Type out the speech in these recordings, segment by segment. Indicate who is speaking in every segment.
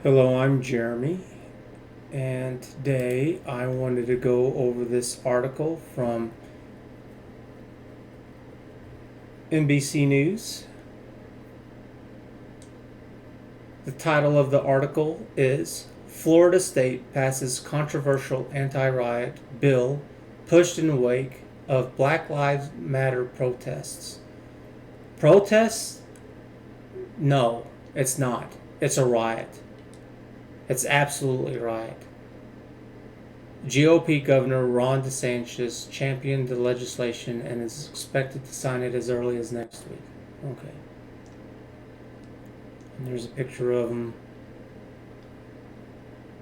Speaker 1: Hello, I'm Jeremy, and today I wanted to go over this article from NBC News. The title of the article is Florida State Passes Controversial Anti-Riot Bill Pushed in the Wake of Black Lives Matter Protests. Protests? No, it's not. It's a riot. It's absolutely a riot. GOP Governor Ron DeSantis championed the legislation and is expected to sign it as early as next week. Okay. And there's a picture of him,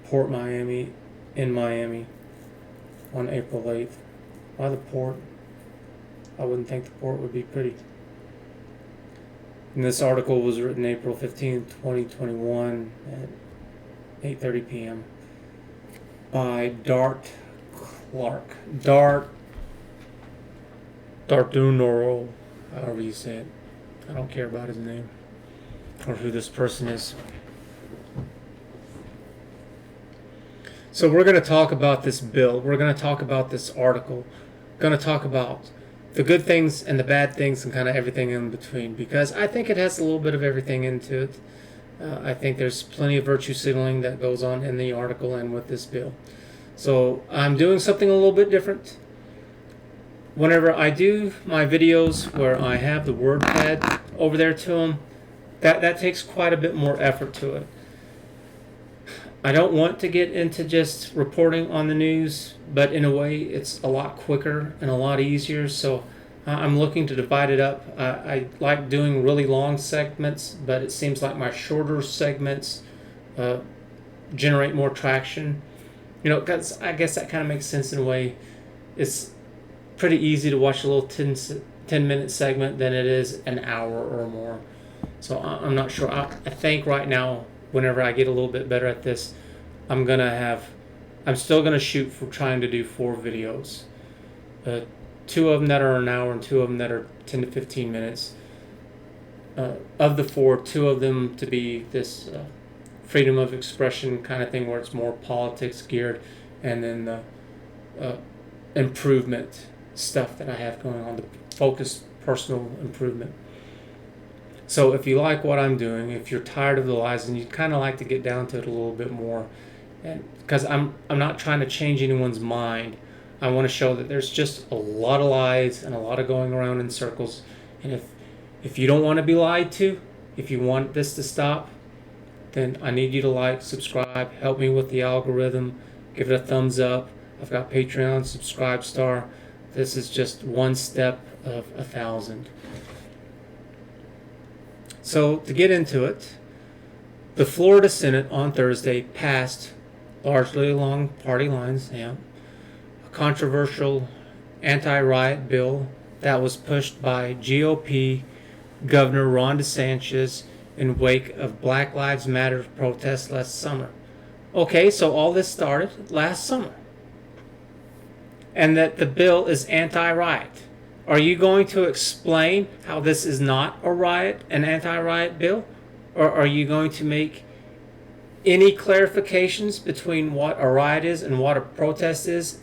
Speaker 1: Port Miami, in Miami, on April 8th. Why the port? I wouldn't think the port would be pretty. And this article was written April 15th, 2021 at 8:30 p.m. by Dart Clark. Dartunoro, however you say it. I don't care about his name or who this person is. So we're going to talk about this bill. We're going to talk about this article. We're going to talk about the good things and the bad things and kind of everything in between, because I think it has a little bit of everything into it. I think there's plenty of virtue signaling that goes on in the article and with this bill. So I'm doing something a little bit different. Whenever I do my videos where I have the word pad over there to them, that takes quite a bit more effort to it. I don't want to get into just reporting on the news, but in a way it's a lot quicker and a lot easier. So I'm looking to divide it up. I like doing really long segments, but it seems like my shorter segments generate more traction. You know, because I guess that kind of makes sense in a way. It's pretty easy to watch a little 10-minute segment than it is an hour or more. So I'm not sure. I think right now, whenever I get a little bit better at this, I'm still going to shoot for trying to do 4 videos. 2 of them that are an hour and 2 of them that are 10 to 15 minutes. Of the 4, 2 of them to be this freedom of expression kind of thing where it's more politics geared, and then the improvement stuff that I have going on, the focused personal improvement. So if you like what I'm doing, if you're tired of the lies and you'd kind of like to get down to it a little bit more, and because I'm not trying to change anyone's mind, I want to show that there's just a lot of lies and a lot of going around in circles. And if you don't want to be lied to, if you want this to stop, then I need you to like, subscribe, help me with the algorithm, give it a thumbs up. I've got Patreon, Subscribe Star. This is just one step of 1,000. So to get into it, the Florida Senate on Thursday passed, largely along party lines, a controversial anti-riot bill that was pushed by GOP Governor Ron DeSantis in wake of Black Lives Matter protests last summer. Okay, so all this started last summer. And that the bill is anti-riot. Are you going to explain how this is not a riot, an anti-riot bill? Or are you going to make any clarifications between what a riot is and what a protest is,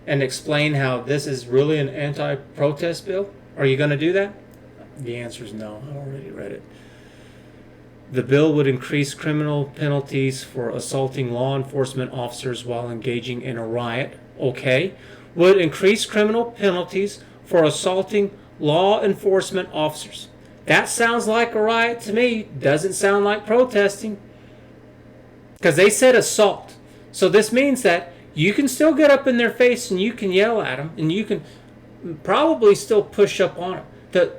Speaker 1: and explain how this is really an anti-protest bill? Are you going to do that? The answer is no. I already read it. The bill would increase criminal penalties for assaulting law enforcement officers while engaging in a riot. Okay. Would increase criminal penalties for assaulting law enforcement officers. That sounds like a riot to me. Doesn't sound like protesting. Because they said assault. So this means that you can still get up in their face and you can yell at them and you can probably still push up on them.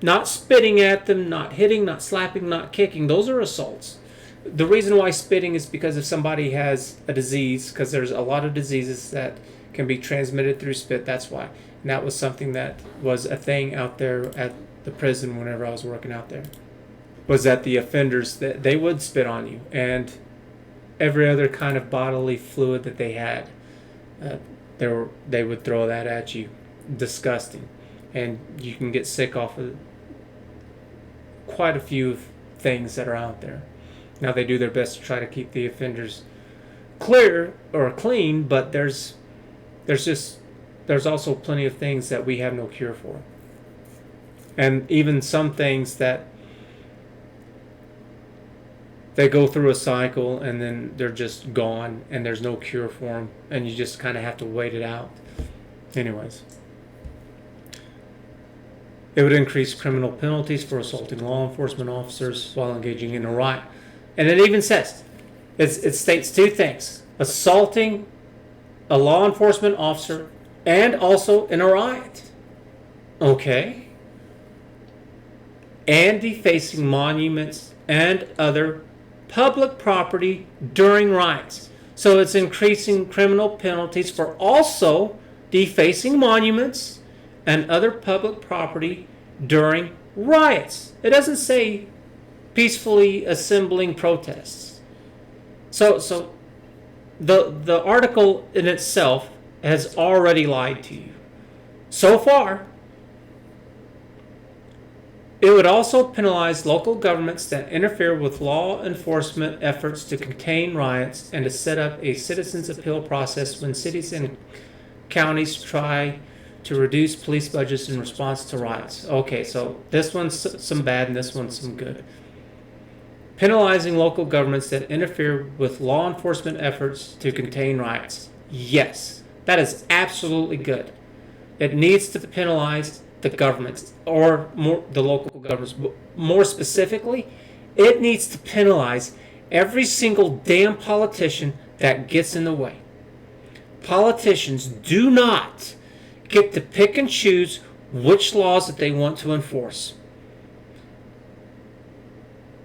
Speaker 1: Not spitting at them, not hitting, not slapping, not kicking. Those are assaults. The reason why spitting is because if somebody has a disease, because there's a lot of diseases that can be transmitted through spit, that's why. And that was something that was a thing out there at the prison whenever I was working out there, was that the offenders, that they would spit on you and every other kind of bodily fluid that they had. They would throw that at you. Disgusting. And you can get sick off of quite a few things that are out there. Now they do their best to try to keep the offenders clear or clean, but there's also plenty of things that we have no cure for, and even some things that they go through a cycle and then they're just gone and there's no cure for them, and you just kind of have to wait it out. Anyways, it would increase criminal penalties for assaulting law enforcement officers while engaging in a riot. And it even says, it states two things: assaulting a law enforcement officer and also in a riot. Okay. And defacing monuments and other public property during riots. So it's increasing criminal penalties for also defacing monuments and other public property during riots. It doesn't say peacefully assembling protests. So the article in itself has already lied to you. So far, it would also penalize local governments that interfere with law enforcement efforts to contain riots and to set up a citizens' appeal process when cities and counties try to reduce police budgets in response to riots. Okay, so this one's some bad and this one's some good. Penalizing local governments that interfere with law enforcement efforts to contain riots. Yes, that is absolutely good. It needs to penalize the governments, or more the local governments. But more specifically, it needs to penalize every single damn politician that gets in the way. Politicians do not get to pick and choose which laws that they want to enforce.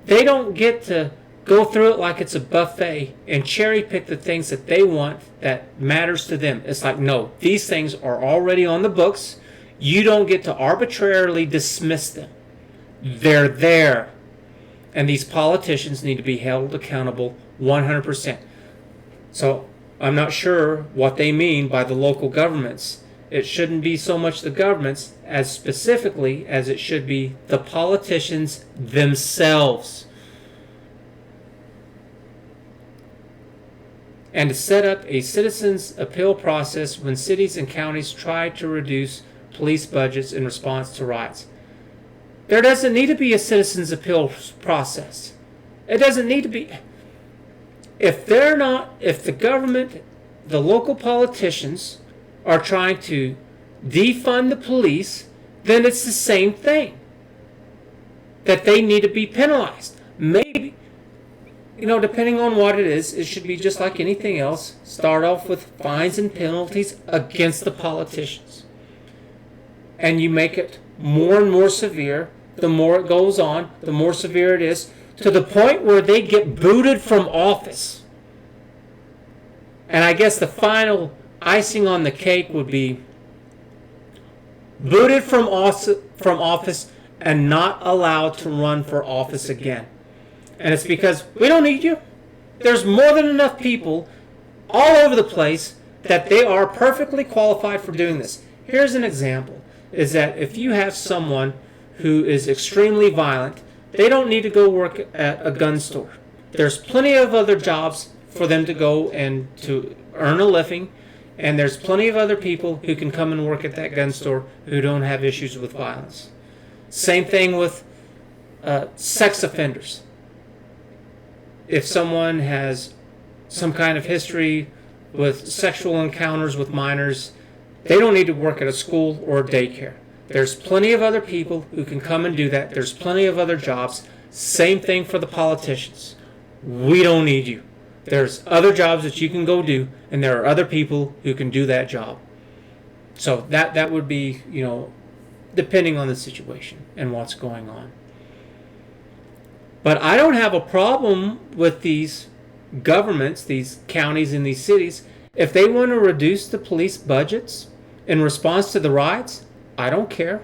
Speaker 1: They don't get to go through it like it's a buffet and cherry pick the things that they want that matters to them. It's like, no, these things are already on the books. You don't get to arbitrarily dismiss them. They're there. And these politicians need to be held accountable 100%. So I'm not sure what they mean by the local governments. It shouldn't be so much the governments as specifically as it should be the politicians themselves. And to set up a citizens' appeal process when cities and counties try to reduce police budgets in response to riots. There doesn't need to be a citizens' appeal process. It doesn't need to be. If the government, the local politicians are trying to defund the police, then it's the same thing. That they need to be penalized. Maybe, depending on what it is, it should be just like anything else. Start off with fines and penalties against the politicians. And you make it more and more severe. The more it goes on, the more severe it is, to the point where they get booted from office. And I guess the final icing on the cake would be booted from office and not allowed to run for office again. And it's because we don't need you. There's more than enough people all over the place that they are perfectly qualified for doing this. Here's an example, is that if you have someone who is extremely violent, they don't need to go work at a gun store. There's plenty of other jobs for them to go and to earn a living, and there's plenty of other people who can come and work at that gun store who don't have issues with violence. Same thing with sex offenders. If someone has some kind of history with sexual encounters with minors, they don't need to work at a school or a daycare. There's plenty of other people who can come and do that. There's plenty of other jobs. Same thing for the politicians. We don't need you. There's other jobs that you can go do, and there are other people who can do that job. So that would be, depending on the situation and what's going on. But I don't have a problem with these governments, these counties and these cities. If they want to reduce the police budgets in response to the riots, I don't care.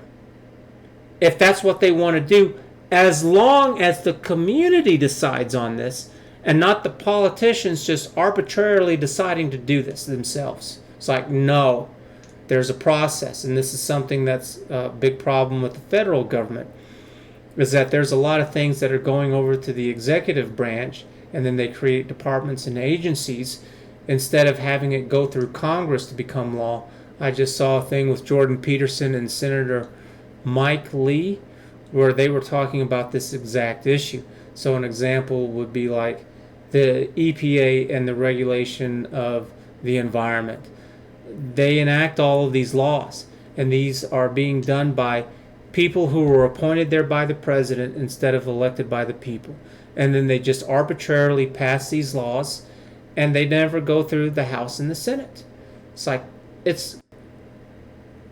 Speaker 1: If that's what they want to do, as long as the community decides on this and not the politicians just arbitrarily deciding to do this themselves. It's like, no, there's a process, and this is something that's a big problem with the federal government. is that there's a lot of things that are going over to the executive branch, and then they create departments and agencies instead of having it go through Congress to become law. I just saw a thing with Jordan Peterson and Senator Mike Lee where they were talking about this exact issue. So an example would be like the EPA and the regulation of the environment. They enact all of these laws, and these are being done by people who were appointed there by the president instead of elected by the people. And then they just arbitrarily pass these laws, and they never go through the House and the Senate. It's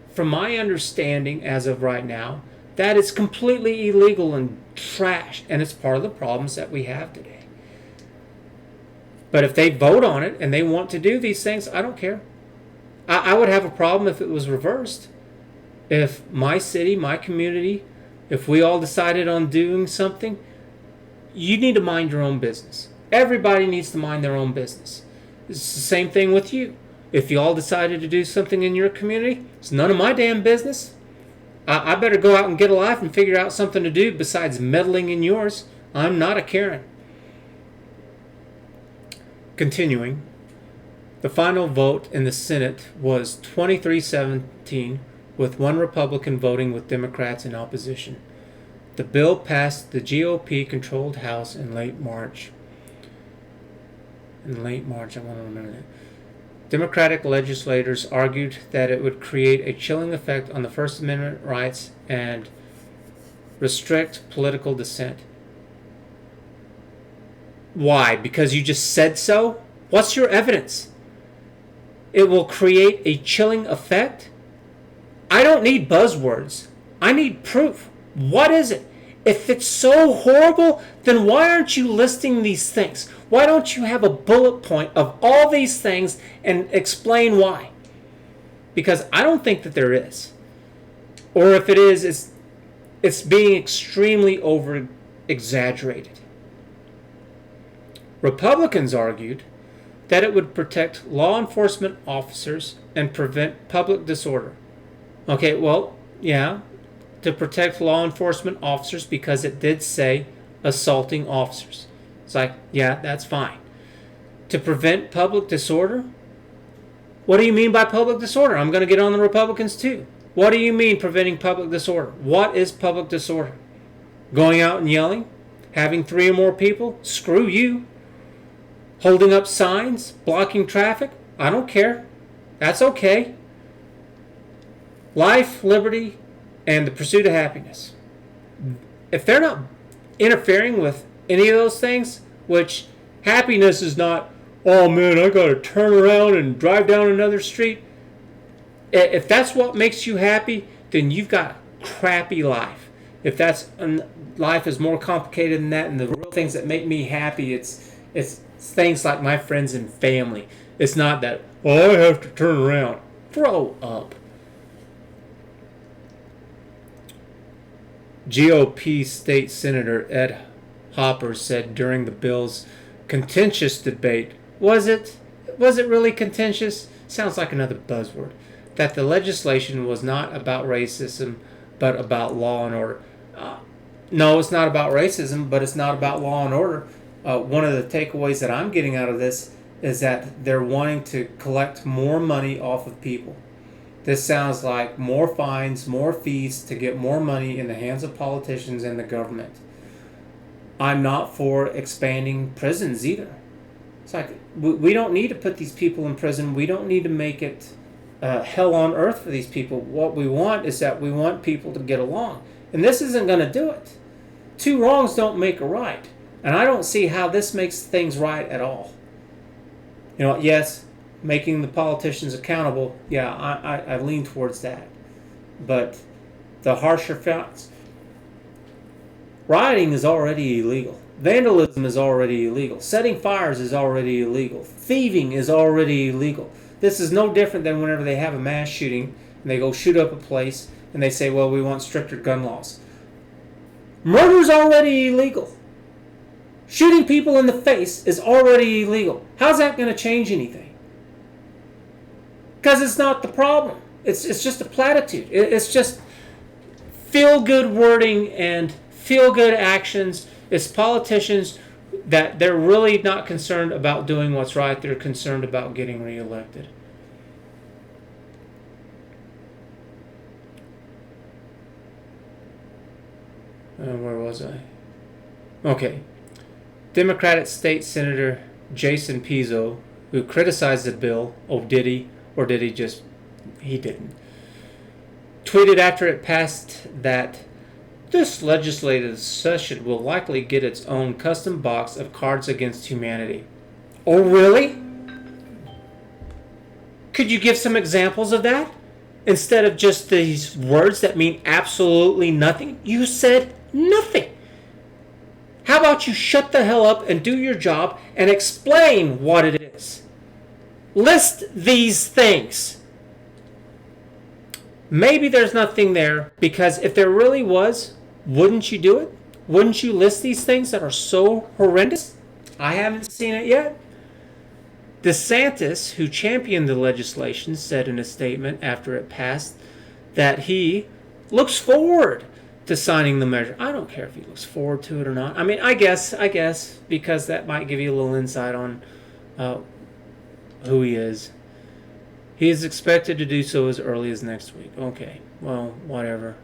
Speaker 1: from my understanding as of right now, that is completely illegal and trash, and it's part of the problems that we have today. But if they vote on it and they want to do these things, I don't care. I would have a problem if it was reversed. If my city, my community, if we all decided on doing something, you need to mind your own business. Everybody needs to mind their own business. It's the same thing with you. If you all decided to do something in your community, it's none of my damn business. I better go out and get a life and figure out something to do besides meddling in yours. I'm not a Karen. Continuing, the final vote in the Senate was 23-17, with one Republican voting with Democrats in opposition. The bill passed the GOP-controlled House in late March. I want to remember that. Democratic legislators argued that it would create a chilling effect on the First Amendment rights and restrict political dissent. Why? Because you just said so? What's your evidence? It will create a chilling effect? I don't need buzzwords. I need proof. What is it? If it's so horrible, then why aren't you listing these things? Why don't you have a bullet point of all these things and explain why? Because I don't think that there is. Or if it is, it's being extremely over-exaggerated. Republicans argued that it would protect law enforcement officers and prevent public disorder. Okay, well, yeah, to protect law enforcement officers because it did say assaulting officers. It's like, yeah, that's fine. To prevent public disorder? What do you mean by public disorder? I'm going to get on the Republicans too. What do you mean preventing public disorder? What is public disorder? Going out and yelling? Having 3 or more people? Screw you. Holding up signs? Blocking traffic? I don't care. That's okay. Life, liberty, and the pursuit of happiness. If they're not interfering with any of those things, which happiness is not, oh man, I got to turn around and drive down another street. If that's what makes you happy, then you've got a crappy life. If life is more complicated than that, and the real things that make me happy, it's things like my friends and family. It's not that, oh, I have to turn around. Grow up. GOP State Senator Ed Hopper said during the bill's contentious debate, was it really contentious? Sounds like another buzzword. That the legislation was not about racism, but about law and order. No, it's not about racism, but it's not about law and order. One of the takeaways that I'm getting out of this is that they're wanting to collect more money off of people. This sounds like more fines, more fees to get more money in the hands of politicians and the government. I'm not for expanding prisons either. It's like, we don't need to put these people in prison. We don't need to make it hell on earth for these people. What we want is that we want people to get along. And this isn't going to do it. 2 wrongs don't make a right. And I don't see how this makes things right at all. You know, yes, making the politicians accountable, yeah, I lean towards that. But the harsher fines. Rioting is already illegal. Vandalism is already illegal. Setting fires is already illegal. Thieving is already illegal. This is no different than whenever they have a mass shooting and they go shoot up a place and they say, well, we want stricter gun laws. Murder's already illegal. Shooting people in the face is already illegal. How's that going to change anything? Because it's not the problem. It's just a platitude. It's just feel-good wording and feel-good actions. It's politicians that they're really not concerned about doing what's right. They're concerned about getting reelected. Where was I? Okay. Democratic State Senator Jason Pizzo, who criticized the bill, did he? Or did he just... He didn't. Tweeted after it passed that this legislative session will likely get its own custom box of Cards Against Humanity. Oh, really? Could you give some examples of that? Instead of just these words that mean absolutely nothing, you said nothing. How about you shut the hell up and do your job and explain what it is? List these things. Maybe there's nothing there, because if there really was, wouldn't you do it? Wouldn't you list these things that are so horrendous? I haven't seen it yet. DeSantis, who championed the legislation, said in a statement after it passed that he looks forward to signing the measure. I don't care if he looks forward to it or not. I mean, I guess, because that might give you a little insight on who he is. He is expected to do so as early as next week. Okay, well, whatever.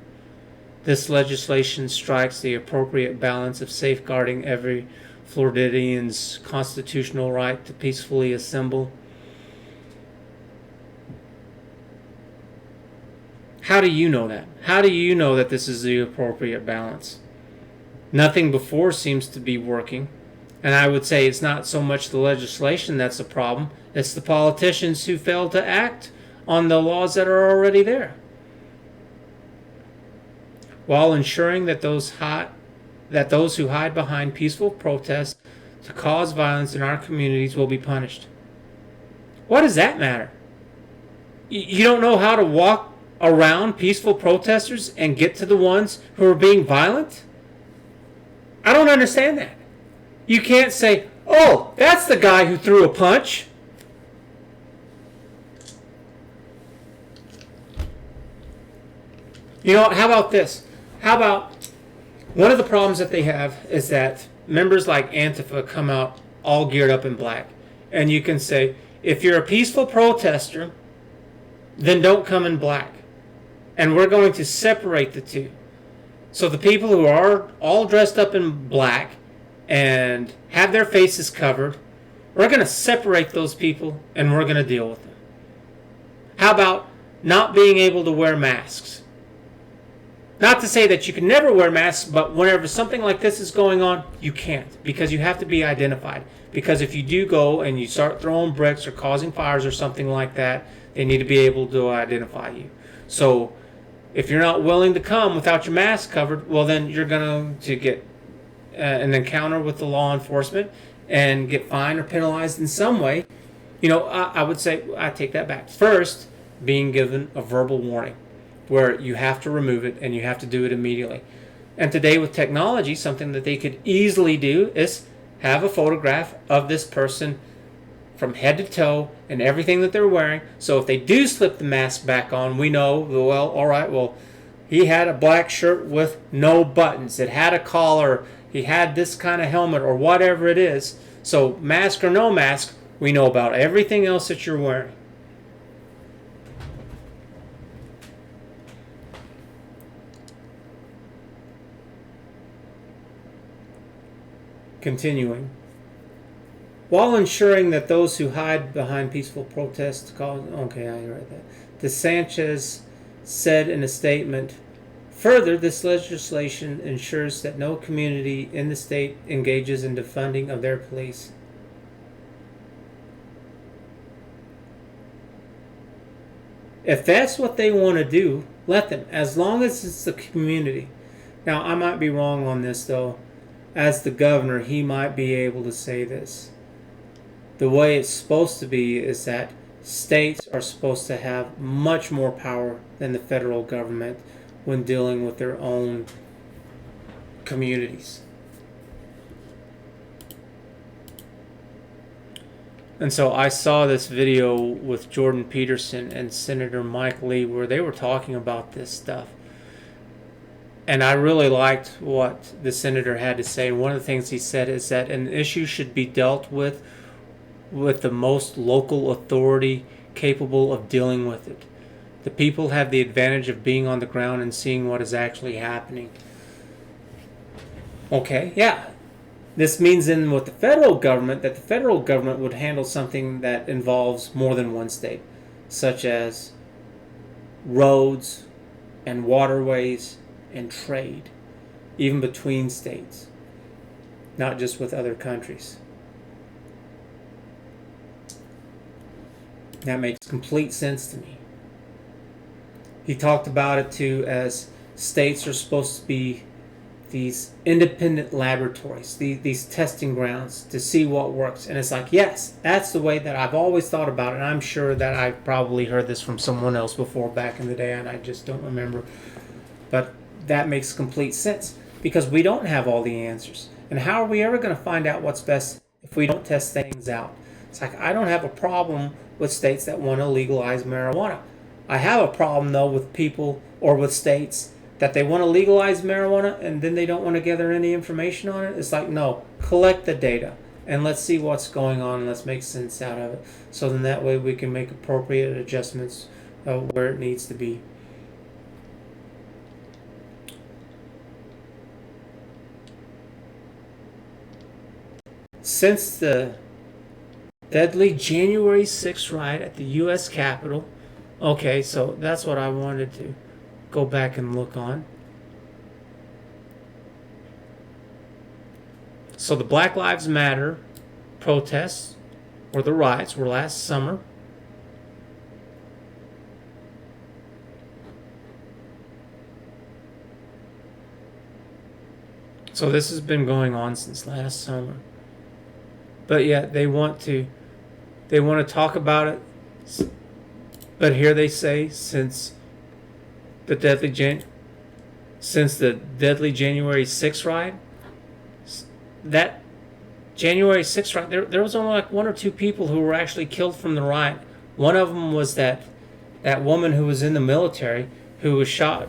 Speaker 1: This legislation strikes the appropriate balance of safeguarding every Floridian's constitutional right to peacefully assemble. How do you know that? How do you know that this is the appropriate balance? Nothing before seems to be working. And I would say it's not so much the legislation that's the problem. It's the politicians who fail to act on the laws that are already there, while ensuring that those who hide behind peaceful protests to cause violence in our communities will be punished. What does that matter? You don't know how to walk around peaceful protesters and get to the ones who are being violent? I don't understand that. You can't say, oh, that's the guy who threw a punch. You know, how about this? How about one of the problems that they have is that members like Antifa come out all geared up in black. And you can say, if you're a peaceful protester, then don't come in black. And we're going to separate the two. So the people who are all dressed up in black and have their faces covered, we're going to separate those people and we're going to deal with them. How about not being able to wear masks? Not to say that you can never wear masks, but whenever something like this is going on, you can't, because you have to be identified. Because if you do go and you start throwing bricks or causing fires or something like that, they need to be able to identify you. So if you're not willing to come without your mask covered, well, then you're going to get an encounter with the law enforcement and get fined or penalized in some way. You know, I would say, I take that back. First, being given a verbal warning where you have to remove it and you have to do it immediately. And today with technology, something that they could easily do is have a photograph of this person from head to toe and everything that they're wearing. So if they do slip the mask back on, we know, well, all right, well, he had a black shirt with no buttons. It had a collar. He had this kind of helmet or whatever it is. So mask or no mask, we know about everything else that you're wearing. Continuing. While ensuring that those who hide behind peaceful protests cause... Okay, I read that. DeSantis said in a statement, further, this legislation ensures that no community in the state engages in defunding of their police. If that's what they want to do, let them, as long as it's the community. Now, I might be wrong on this, though. As the governor, he might be able to say this. The way it's supposed to be is that states are supposed to have much more power than the federal government when dealing with their own communities. And so I saw this video with Jordan Peterson and Senator Mike Lee where they were talking about this stuff. And I really liked what the senator had to say. And one of the things he said is that an issue should be dealt with the most local authority capable of dealing with it. The people have the advantage of being on the ground and seeing what is actually happening. Okay, yeah. This means in with the federal government that the federal government would handle something that involves more than one state, such as roads and waterways and trade, even between states, not just with other countries. That makes complete sense to me. He talked about it too as states are supposed to be these independent laboratories, these testing grounds to see what works. And it's like, yes, that's the way that I've always thought about it. And I'm sure that I've probably heard this from someone else before back in the day, and I just don't remember. But that makes complete sense because we don't have all the answers. And how are we ever going to find out what's best if we don't test things out? It's like, I don't have a problem with states that want to legalize marijuana. I have a problem, though, with people or with states that they want to legalize marijuana and then they don't want to gather any information on it. It's like, no, collect the data and let's see what's going on and let's make sense out of it. So then that way we can make appropriate adjustments where it needs to be. Since the deadly January 6th riot at the U.S. Capitol, okay, so that's what I wanted to go back and look on. So the Black Lives Matter protests, or the riots, were last summer. So this has been going on since last summer. But yet they want to talk about it. But here they say since the deadly January 6th riot, that January 6th riot, there was only like one or two people who were actually killed from the riot. One of them was that woman who was in the military who was shot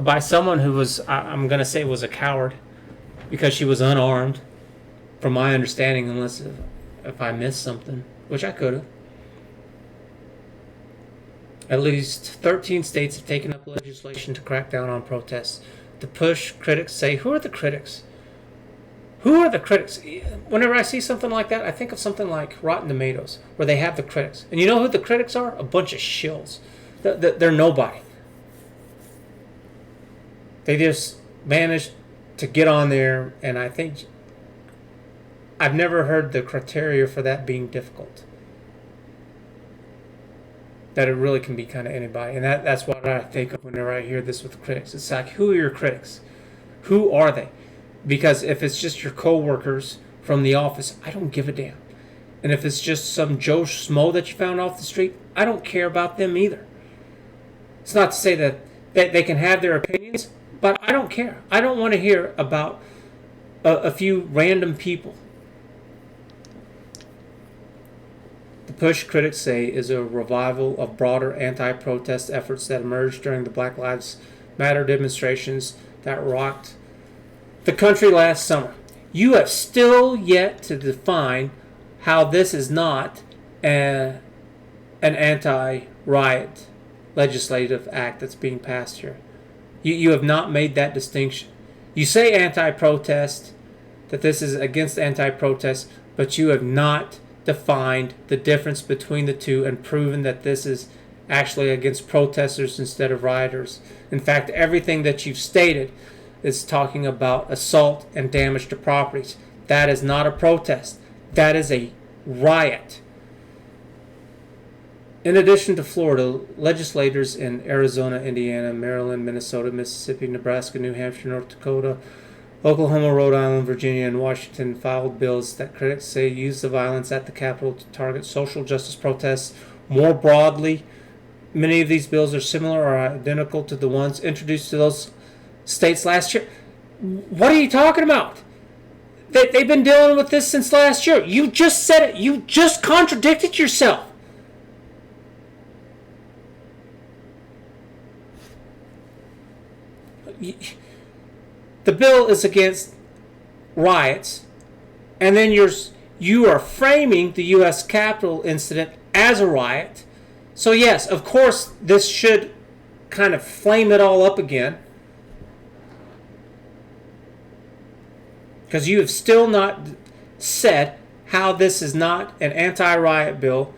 Speaker 1: by someone who was, I'm going to say, was a coward because she was unarmed, from my understanding, unless if I missed something, which I could have. At least 13 states have taken up legislation to crack down on protests. To push, critics say, who are the critics? Who are the critics? Whenever I see something like that, I think of something like Rotten Tomatoes, where they have the critics. And you know who the critics are? A bunch of shills. They're nobody. They just managed to get on there, and I think I've never heard the criteria for that being difficult. That it really can be kind of anybody. And that's what I think of whenever I hear this with critics. It's like, who are your critics? Who are they? Because if it's just your co-workers from the office, I don't give a damn. And if it's just some Joe Schmo that you found off the street, I don't care about them either. It's not to say that they can have their opinions, but I don't care. I don't want to hear about a few random people. The push, critics say, is a revival of broader anti-protest efforts that emerged during the Black Lives Matter demonstrations that rocked the country last summer. You have still yet to define how this is not an anti-riot legislative act that's being passed here. You have not made that distinction. You say anti-protest, that this is against anti-protest, but you have not defined the difference between the two and proven that this is actually against protesters instead of rioters. In fact, everything that you've stated is talking about assault and damage to properties. That is not a protest. That is a riot. In addition to Florida, legislators in Arizona, Indiana, Maryland, Minnesota, Mississippi, Nebraska, New Hampshire, North Dakota, Oklahoma, Rhode Island, Virginia, and Washington filed bills that critics say use the violence at the Capitol to target social justice protests more broadly. Many of these bills are similar or identical to the ones introduced to those states last year. What are you talking about? They've been dealing with this since last year. You just said it. You just contradicted yourself. the bill is against riots, and then you are framing the U.S. Capitol incident as a riot. So yes, of course, this should kind of flame it all up again, because you have still not said how this is not an anti-riot bill,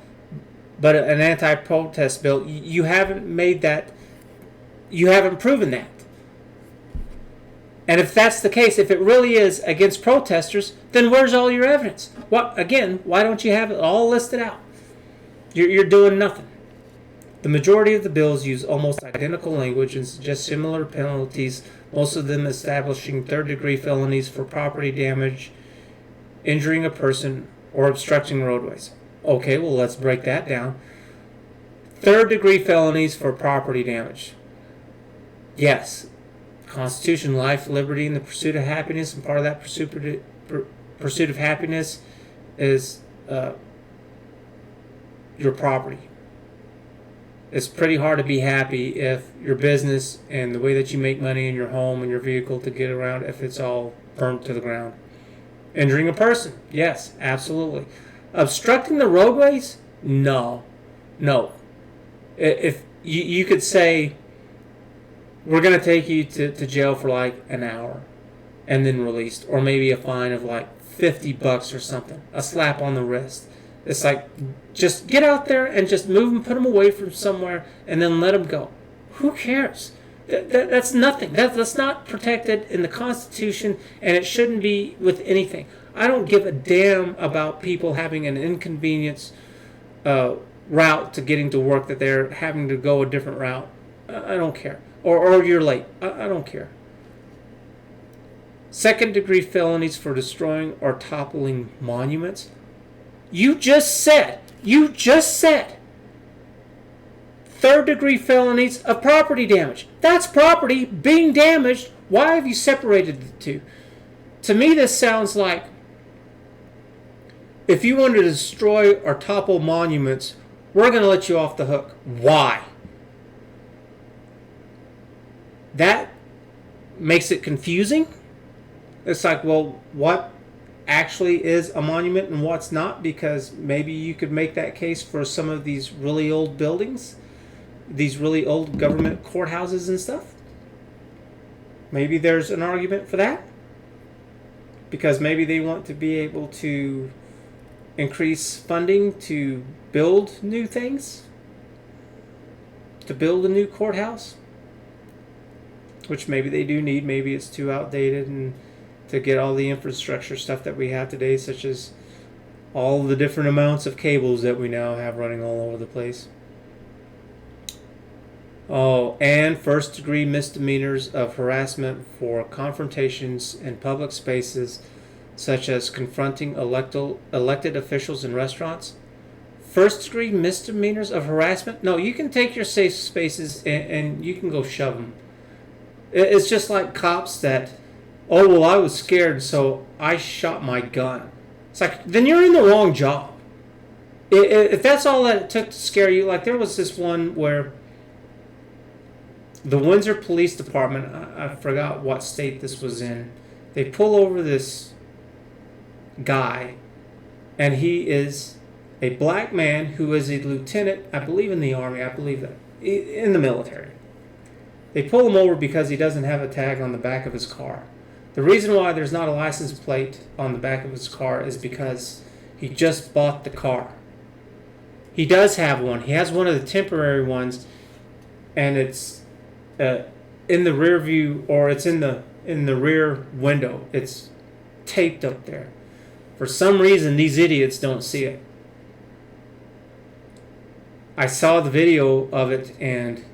Speaker 1: but an anti-protest bill. You haven't made that. You haven't proven that. And if that's the case, if it really is against protesters, then where's all your evidence? Why don't you have it all listed out? You're doing nothing. The majority of the bills use almost identical language and suggest similar penalties, most of them establishing third-degree felonies for property damage, injuring a person, or obstructing roadways. Okay, well, let's break that down. Third-degree felonies for property damage. Yes. Constitution, life, liberty, and the pursuit of happiness, and part of that pursuit of happiness is your property. It's pretty hard to be happy if your business and the way that you make money in your home and your vehicle to get around, if it's all burnt to the ground. Injuring a person, yes, absolutely. Obstructing the roadways, no. If you could say, we're going to take you to jail for like an hour and then released, or maybe a fine of like $50 or something, a slap on the wrist. It's like, just get out there and just move them, put them away from somewhere, and then let them go. Who cares? That's nothing. That's not protected in the Constitution, and it shouldn't be with anything. I don't give a damn about people having an inconvenience route to getting to work, that they're having to go a different route. I don't care. Or you're late. I don't care. Second-degree felonies for destroying or toppling monuments. You just said third-degree felonies of property damage. That's property being damaged. Why have you separated the two? To me, this sounds like if you want to destroy or topple monuments, we're going to let you off the hook. Why? That makes it confusing. It's like, well, what actually is a monument and what's not? Because maybe you could make that case for some of these really old buildings, these really old government courthouses and stuff. Maybe there's an argument for that, because maybe they want to be able to increase funding to build new things, to build a new courthouse, which maybe they do need. Maybe it's too outdated and to get all the infrastructure stuff that we have today, such as all the different amounts of cables that we now have running all over the place. Oh, and first-degree misdemeanors of harassment for confrontations in public spaces, such as confronting elected officials in restaurants. First-degree misdemeanors of harassment? No, you can take your safe spaces and you can go shove them. It's just like cops that, oh, well, I was scared, so I shot my gun. It's like, then you're in the wrong job. If that's all that it took to scare you, like there was this one where the Windsor Police Department, I forgot what state this was in, they pull over this guy, and he is a black man who is a lieutenant, I believe in the Army, I believe that, in the military. They pull him over because he doesn't have a tag on the back of his car. The reason why there's not a license plate on the back of his car is because he just bought the car. He does have one. He has one of the temporary ones, and it's in the rear view, or it's in the rear window. It's taped up there. For some reason, these idiots don't see it. I saw the video of it, and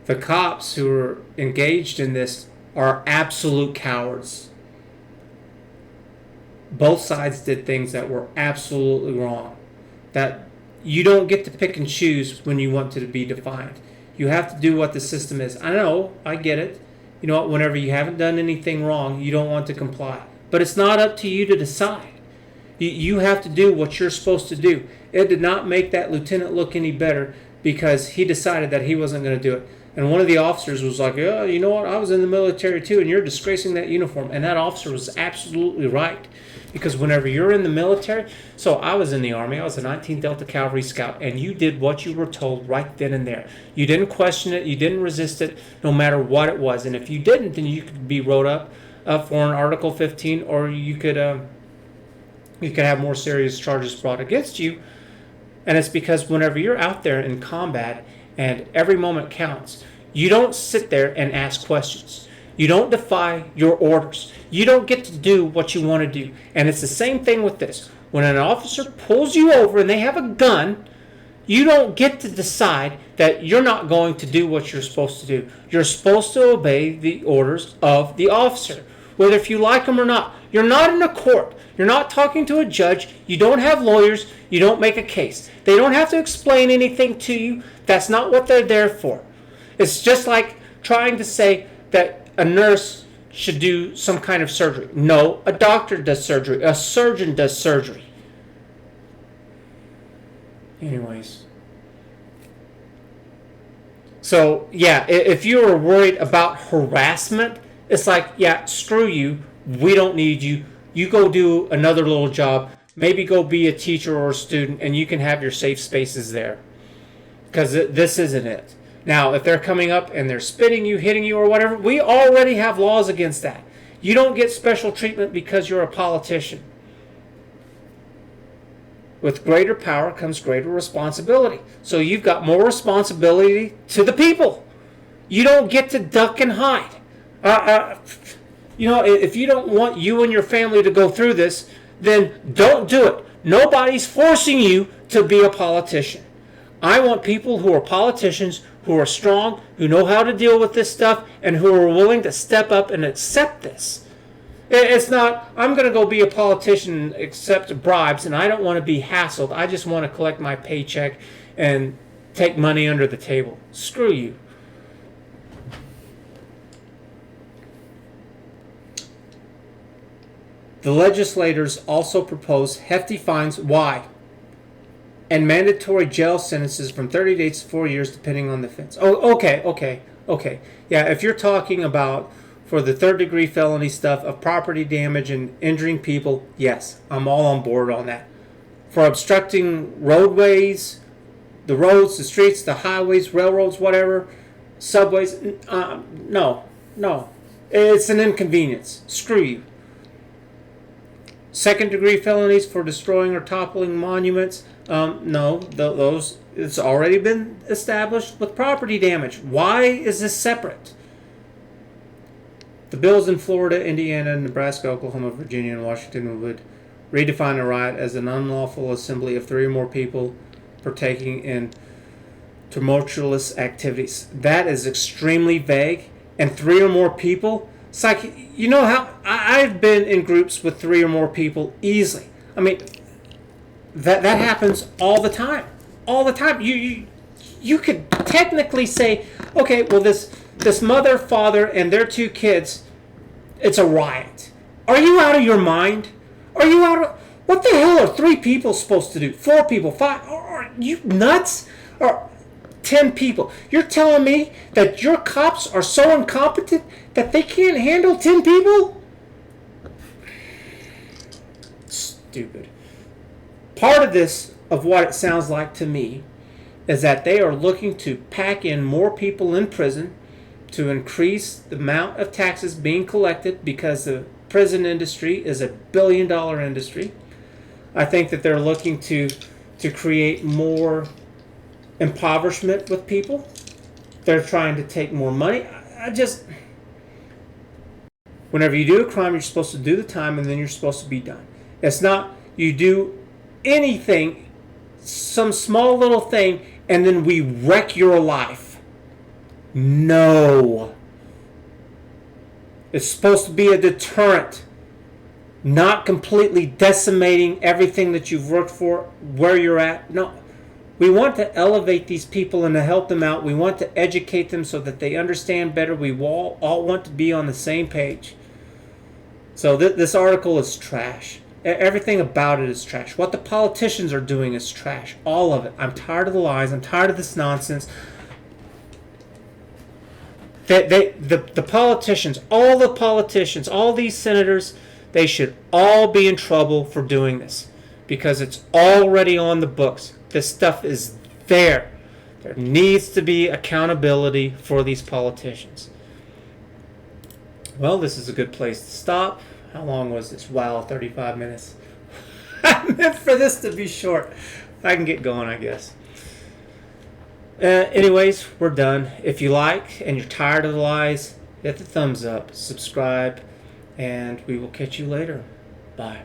Speaker 1: the cops who are engaged in this are absolute cowards. Both sides did things that were absolutely wrong. That you don't get to pick and choose when you want to be defiant. You have to do what the system is. I know, I get it. You know what, whenever you haven't done anything wrong, you don't want to comply. But it's not up to you to decide. You have to do what you're supposed to do. It did not make that lieutenant look any better because he decided that he wasn't going to do it. And one of the officers was like, "Yeah, you know what? I was in the military too, and you're disgracing that uniform." And that officer was absolutely right. Because whenever you're in the military, so I was in the Army, I was a 19th Delta Cavalry Scout, and you did what you were told right then and there. You didn't question it, you didn't resist it, no matter what it was. And if you didn't, then you could be wrote up for an Article 15, or you could have more serious charges brought against you. And it's because whenever you're out there in combat and every moment counts, you don't sit there and ask questions. You don't defy your orders. You don't get to do what you want to do. And it's the same thing with this. When an officer pulls you over and they have a gun, you don't get to decide that you're not going to do what you're supposed to do. You're supposed to obey the orders of the officer, whether if you like them or not. You're not in a court. You're not talking to a judge. You don't have lawyers. You don't make a case. They don't have to explain anything to you. That's not what they're there for. It's just like trying to say that a nurse should do some kind of surgery. No, a doctor does surgery. A surgeon does surgery. Anyways. So, yeah, if you are worried about harassment, it's like, yeah, screw you. We don't need you. You go do another little job. Maybe go be a teacher or a student, and you can have your safe spaces there. Because this isn't it. Now, if they're coming up and they're spitting you, hitting you, or whatever, we already have laws against that. You don't get special treatment because you're a politician. With greater power comes greater responsibility. So you've got more responsibility to the people. You don't get to duck and hide. If you don't want you and your family to go through this, then don't do it. Nobody's forcing you to be a politician. I want people who are politicians, who are strong, who know how to deal with this stuff, and who are willing to step up and accept this. It's not, I'm going to go be a politician and accept bribes, and I don't want to be hassled. I just want to collect my paycheck and take money under the table. Screw you. The legislators also propose hefty fines. Why? And mandatory jail sentences from 30 days to 4 years, depending on the offense. Oh, okay. Yeah, if you're talking about for the third-degree felony stuff of property damage and injuring people, yes, I'm all on board on that. For obstructing roadways, the roads, the streets, the highways, railroads, whatever, subways, no. It's an inconvenience. Screw you. Second-degree felonies for destroying or toppling monuments, no, those, it's already been established with property damage. Why is this separate? The bills in Florida, Indiana, Nebraska, Oklahoma, Virginia, and Washington would redefine a riot as an unlawful assembly of 3 or more people partaking in tumultuous activities. That is extremely vague. And 3 or more people? It's like, you know how I've been in groups with 3 or more people easily. I mean, that happens all the time. All the time. You could technically say, okay, well, this mother, father, and their 2 kids, it's a riot. Are you out of your mind? Are you out of... What the hell are 3 people supposed to do? 4 people? 5? Are you nuts? Or 10 people? You're telling me that your cops are so incompetent that they can't handle 10 people? Stupid. Part of this, of what it sounds like to me, is that they are looking to pack in more people in prison to increase the amount of taxes being collected, because the prison industry is $1 billion industry. I think that they're looking to create more impoverishment with people. They're trying to take more money. Whenever you do a crime, you're supposed to do the time and then you're supposed to be done. It's not you do anything, some small little thing, and then we wreck your life. No. It's supposed to be a deterrent, not completely decimating everything that you've worked for, where you're at. No. We want to elevate these people and to help them out. We want to educate them so that they understand better. We all want to be on the same page. So this article is trash. Everything about it is trash. What the politicians are doing is trash. All of it. I'm tired of the lies. I'm tired of this nonsense. the politicians, all the politicians, all these senators, they should all be in trouble for doing this because it's already on the books. This stuff is there. There needs to be accountability for these politicians. Well, this is a good place to stop. How long was this? Wow, 35 minutes. I meant for this to be short. I can get going, I guess. Anyways, we're done. If you like and you're tired of the lies, hit the thumbs up, subscribe, and we will catch you later. Bye.